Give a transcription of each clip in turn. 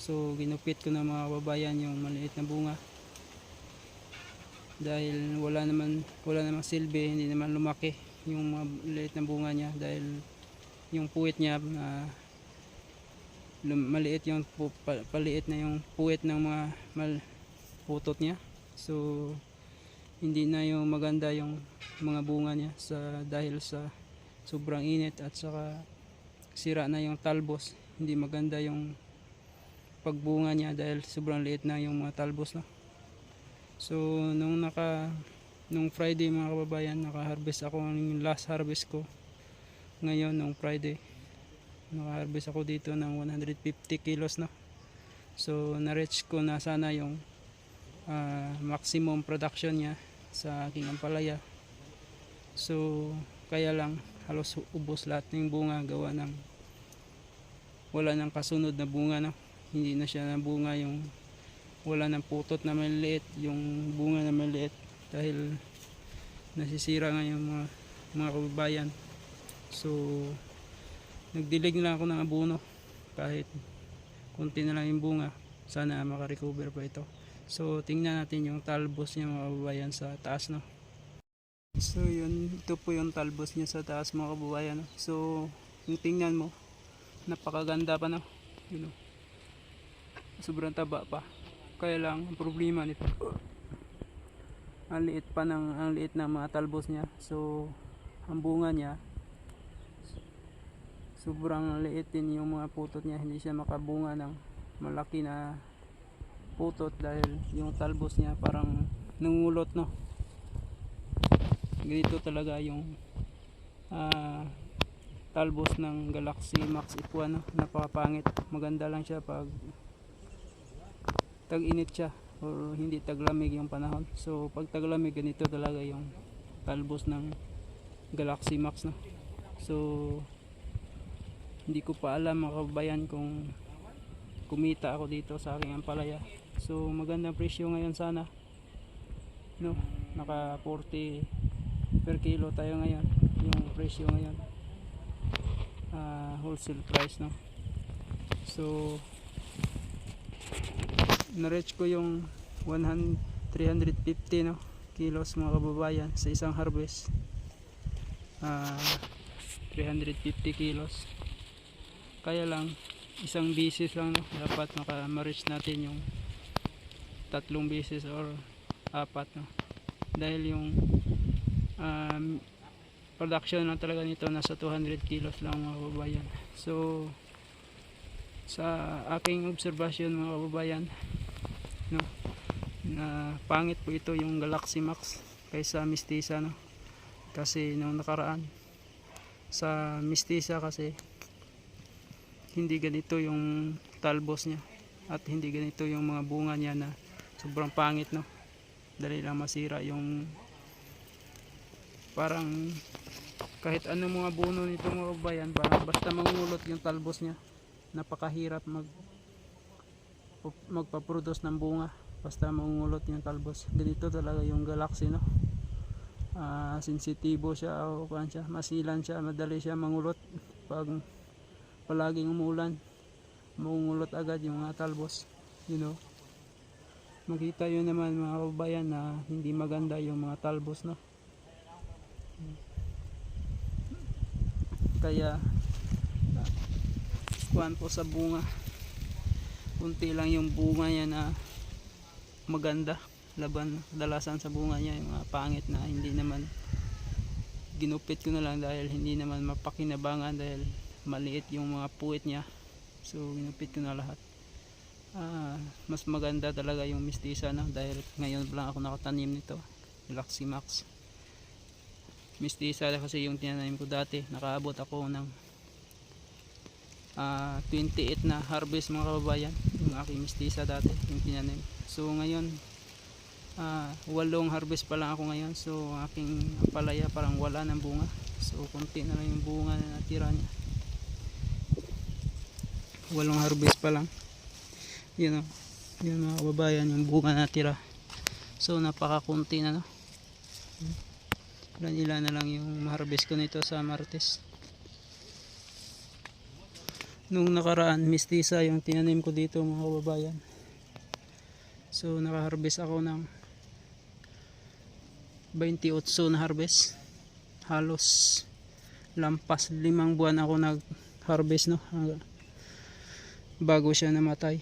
So ginupit ko na mga kababayan yung maliit na bunga dahil wala namang silbi, hindi naman lumaki yung mga maliit na bunga niya dahil yung puwit niya maliit yung paliit na yung puwit ng mga putot niya. So hindi na yung maganda yung mga bunga niya dahil sa sobrang init at saka sira na yung talbos. Hindi maganda yung pagbunga niya dahil sobrang liit na yung mga talbos, no? So nung Friday mga kababayan, naka-harvest ako ng last harvest ko. Ngayon nung Friday, naka-harvest ako dito ng 150 kilos, no? So na-reach ko na sana yung maximum production niya sa aking ampalaya. So kaya lang halos ubos lahat ng bunga gawa ng wala nang kasunod na bunga, no? Hindi na siya na bunga, yung wala nang putot na maliit, yung bunga na maliit dahil nasisira nga yung mga kababayan. So nagdilig lang ako ng abono kahit konti na lang yung bunga, sana makarecover pa ito. So tingnan natin yung talbos niya mga kababayan sa taas, no? So yun, ito po yung talbos niya sa taas mga kababayan, no? So yung tingnan mo, napakaganda pa, no? Yun, no? Sobrang taba pa. Kaya lang ang problema nito, ang liit ng mga talbos niya. So ang bunga niya sobrang liit din, yung mga putot niya hindi siya makabunga ng malaki na putot dahil yung talbos niya parang nangulot, no? Ganito talaga yung talbos ng Galaxy Max F1, no? Napakapangit. Maganda lang siya pag tag-init siya or hindi taglamig yung panahon. So pag taglamig, ganito talaga yung talbos ng Galaxy Max, no? So hindi ko pa alam mga kababayan kung kumita ako dito sa aking ampalaya. So magandang presyo ngayon sana, no? Naka 40 per kilo tayo ngayon, yung presyo ngayon, wholesale price, no? So na-reach ko yung 350, no, kilos mga kababayan sa isang harvest. 350 kilos. Kaya lang isang bisis lang, no? Dapat ma-reach natin yung 3 bisis or 4, no? Dahil yung production lang talaga nito nasa 200 kilos lang mga kababayan. So sa aking obserbasyon mga kababayan, no, na pangit po ito yung Galaxy Max kaysa Mistisa, no? Kasi nung nakaraan sa Mistisa kasi hindi ganito yung talbos niya at hindi ganito yung mga bunga niya, na sobrang pangit, no? Dali lang masira yung parang kahit anong mga buno nito mga kababayan, parang basta mangulot yung talbos niya, napakahirap magpaproduce ng bunga basta mangulot yung talbos. Ganito talaga yung Galaxy, no? Sensitibo siya o kuan siya, masilan siya, madali siya mangulot. Pag palaging umulan, mangulot agad yung mga talbos, you know. Makita yun naman mga kababayan na hindi maganda yung mga talbos, no? Kaya kuan po sa bunga, kunti lang yung bunga niya na maganda, laban kadalasan sa bunga niya yung mga pangit na hindi naman. Ginupit ko na lang dahil hindi naman mapakinabangan dahil maliit yung mga puwit niya. So ginupit ko na lahat. Mas maganda talaga yung Mistisa, no? Dahil ngayon lang ako nakatanim nito, Galaxy Max Mistisa, kasi yung tinanim ko dati nakaabot ako ng 28 na harvest mga kababayan, yung aking Mistisa dati yung tinanim. So ngayon 8 harvest pa lang ako ngayon. So aking palaya parang wala ng bunga, so konti na lang yung bunga na natira niya. 8 harvest pa lang, yun, know, yun mga kababayan yung bunga natira. So napakakunti na, no? Ilan na lang yung harvest ko nito sa Martes. Nung nakaraan mistisa yung tinanim ko dito mga kababayan. So naka-harvest ako ng 28 na harvest. Halos lampas 5 buwan ako nag-harvest, no, bago siya namatay.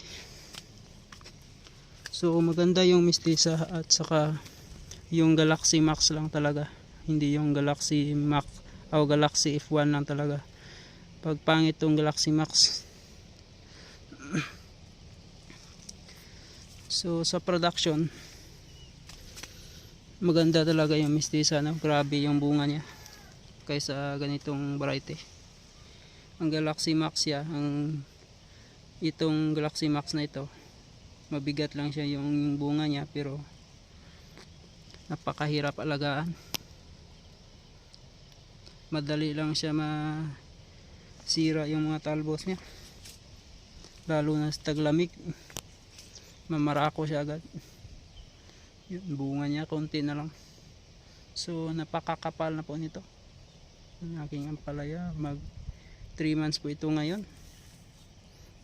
So maganda yung mistisa at saka yung Galaxy Max lang talaga, hindi yung Galaxy Max o Galaxy F1 lang talaga. Pag pangit tong Galaxy Max. So sa production maganda talaga yung mistisa, no? Grabe yung bunga niya kaysa ganitong variety. Ang Galaxy Max ya, itong Galaxy Max na ito, mabigat lang siya yung bunga niya, pero napakahirap alagaan. Madali lang siya masira yung mga talbos niya, lalo na sa taglamig. Mamarako siya agad. Yung bunga niya konti na lang. So napakakapal na po nito ang aking ampalaya. Mag 3 months po ito ngayon,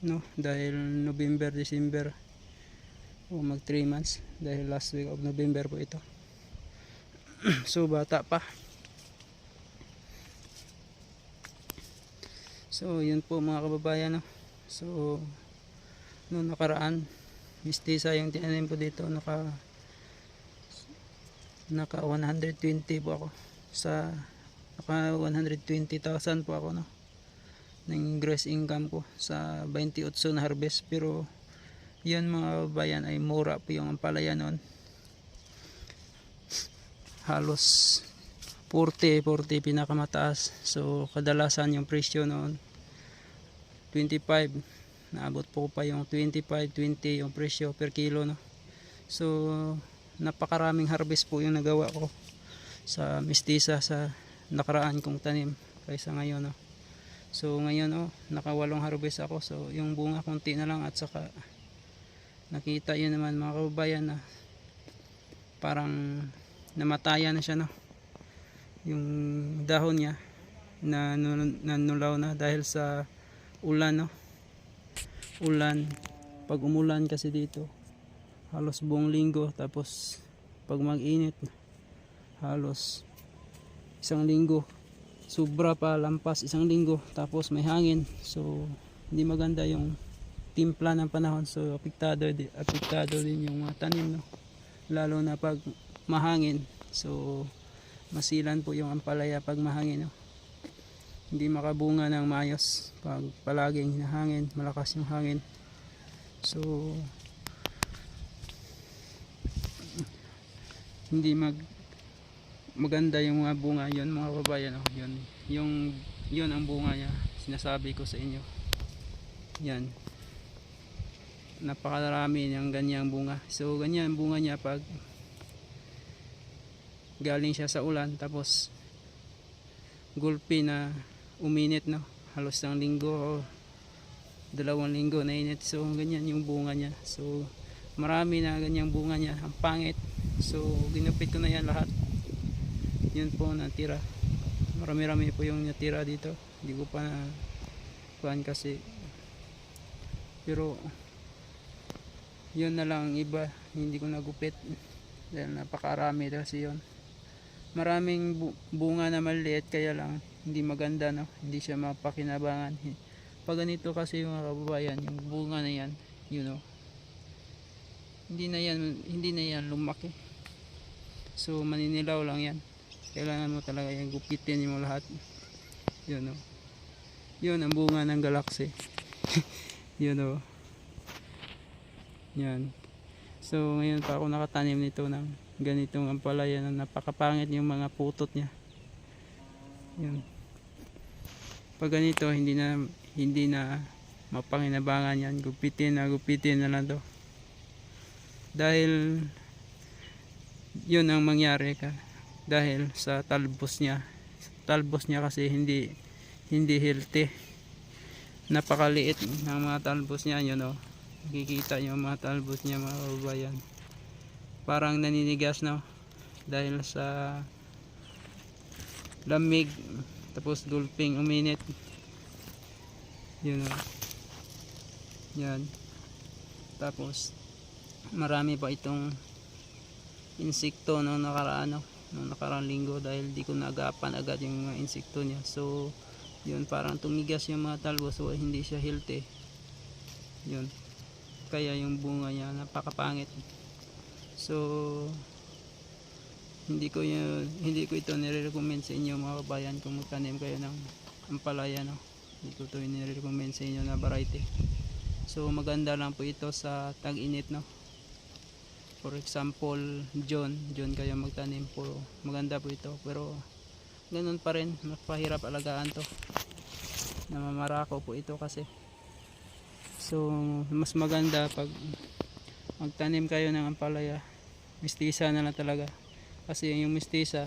no, dahil November, December, o mag 3 months dahil last week of November po ito. So bata pa. So yun po mga kababayan, no? So noong nakaraan mistisa yung tinanim ko dito, naka 120 po ako sa naka 120,000 po ako, no, ng gross income ko sa 28 na harvest. Pero yun mga kababayan ay mura po yung ampalaya noon. Halos 40 pinakamataas. So kadalasan yung presyo noon 25, naabot po pa yung 25-20 yung presyo per kilo, no. So napakaraming harvest po yung nagawa ko sa mistisa sa nakaraan kong tanim kaysa ngayon, no. So ngayon, naka 8 harvest ako. So yung bunga konti na lang, at saka nakita yun naman mga kababayan na parang namatayan na siya, no. Yung dahon niya na nanulaw na dahil sa ulan, no. Ulan, pag umulan kasi dito halos buong linggo, tapos pag mag-init halos 1 linggo, sobra pa, lampas 1 linggo, tapos may hangin. So hindi maganda yung timpla ng panahon. So apektado din yung mga tanim, no, lalo na pag mahangin. So masilan po yung ampalaya pag mahangin, no. Hindi makabunga ng maayos pag palaging hinahangin, malakas yung hangin. So hindi maganda yung mga bunga. Yun mga kababayan, yun ang bunga niya, sinasabi ko sa inyo. Yan, napakarami ng ganyang bunga. So ganyan bunga niya pag galing siya sa ulan, tapos gulpi na uminit, no, halos 1 linggo o 2 linggo na init. So ganyan yung bunga niya. So marami na ganyang bunga niya, ang pangit. So ginupit ko na yan lahat. Yun po natira, marami po yung natira dito. Hindi ko pa na kuhan kasi, pero yun na lang, iba hindi ko nagupit dahil napakarami kasi yun. Maraming bunga na maliit, kaya lang hindi maganda, no, hindi siya mapakinabangan. Pag ganito kasi yung mga kababayan, yung bunga na yan, you know, hindi na yan lumaki. So maninilaw lang yan. Kailangan mo talaga yung gupitin mo lahat. Yun, no, yun ang bunga ng Galaxy. Yun, no, yan. So ngayon pa ako nakatanim nito ng ganitong ampalaya na napakapangit yung mga putot niya. Yun, pag ganito hindi na mapanginabangan yan. Gupitin na lang to, dahil yun ang mangyari dahil sa talbos niya kasi hindi healthy. Napakaliit ng mga talbos niya, yun, no. Nakikita nyo mga talbos niya mga kababayan, parang naninigas, no, dahil sa lamig, tapos gulping uminit. Yun o. Yan. Tapos marami pa itong insekto nung nakaraang linggo dahil di ko naagapan agad yung mga insekto niya. So yun, parang tumigas yung mga talbos, so hindi siya healthy. Yun, kaya yung bunga niya napakapangit. So hindi ko ito nire-recommend sa inyo mga kabayan kung magtanim kayo ng ampalaya, no. Hindi ko ito nire-recommend sa inyo na variety. So maganda lang po ito sa tag-init, no. For example, John kayo magtanim po, maganda po ito. Pero ganun pa rin, mapahirap alagaan to, namamarako po ito kasi. So mas maganda pag magtanim kayo ng ampalaya, mistisa na lang talaga, kasi yung mistisa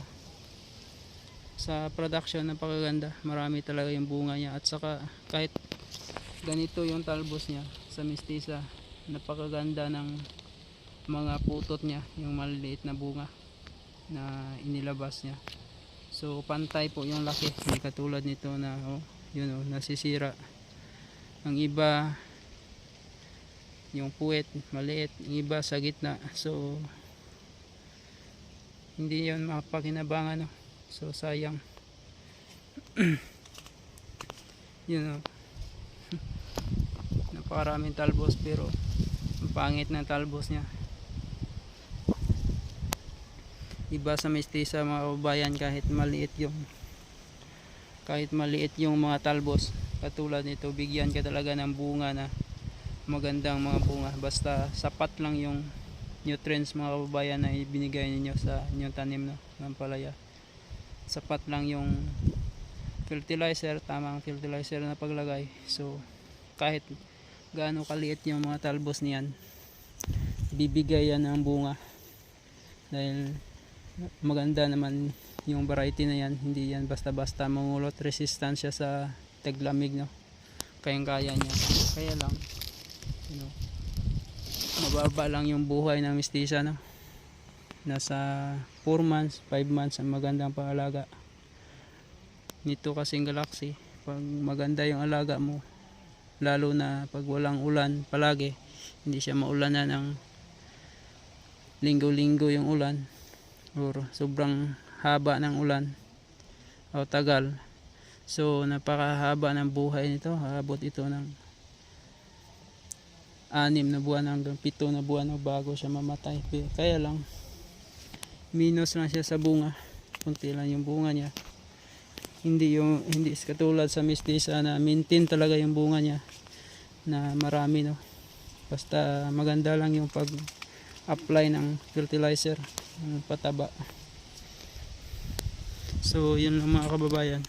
sa production ng pagaganda, marami talaga yung bunga niya. At saka kahit ganito yung talbos niya sa mistisa, napakaganda ng mga putot niya, yung maliliit na bunga na inilabas niya. So pantay po yung laki, hindi katulad nito na nasisira. Ang iba yung puwet maliit, yung iba sa gitna. So hindi yun mapakinabangan, no? So sayang. Yun, napakaraming talbos pero ang pangit ng talbos niya. Iba sa mistisa mga kababayan, kahit maliit yung mga talbos katulad nito, bigyan ka talaga ng bunga na magandang mga bunga, basta sapat lang yung nutrients mga kababayan na ibinigay ninyo sa inyong tanim, no, ng palaya. Sapat lang yung fertilizer, tamang fertilizer na paglagay. So kahit gaano kaliit yung mga talbos niyan, bibigay yan ng bunga dahil maganda naman yung variety na yan. Hindi yan basta basta mangulot, resistensya sa taglamig, no, kayang kaya niya. Kaya lang mababa lang yung buhay ng mistisa, no, nasa 4 months 5 months ang magandang paalaga nito. Kasing galaxy, pag maganda yung alaga mo, lalo na pag walang ulan palagi, hindi siya maulanan ng linggo-linggo yung ulan or sobrang haba ng ulan o tagal, so napakahaba ng buhay nito. Aabot ito ng 6 na buwan hanggang 7 na buwan bago siya mamatay. Kaya lang minus lang siya sa bunga, kunti lang yung bunga niya. Hindi katulad sa mistisa na maintain talaga yung bunga niya na marami, no. Basta maganda lang yung pag apply ng fertilizer, ng pataba. So yun lang mga kababayan.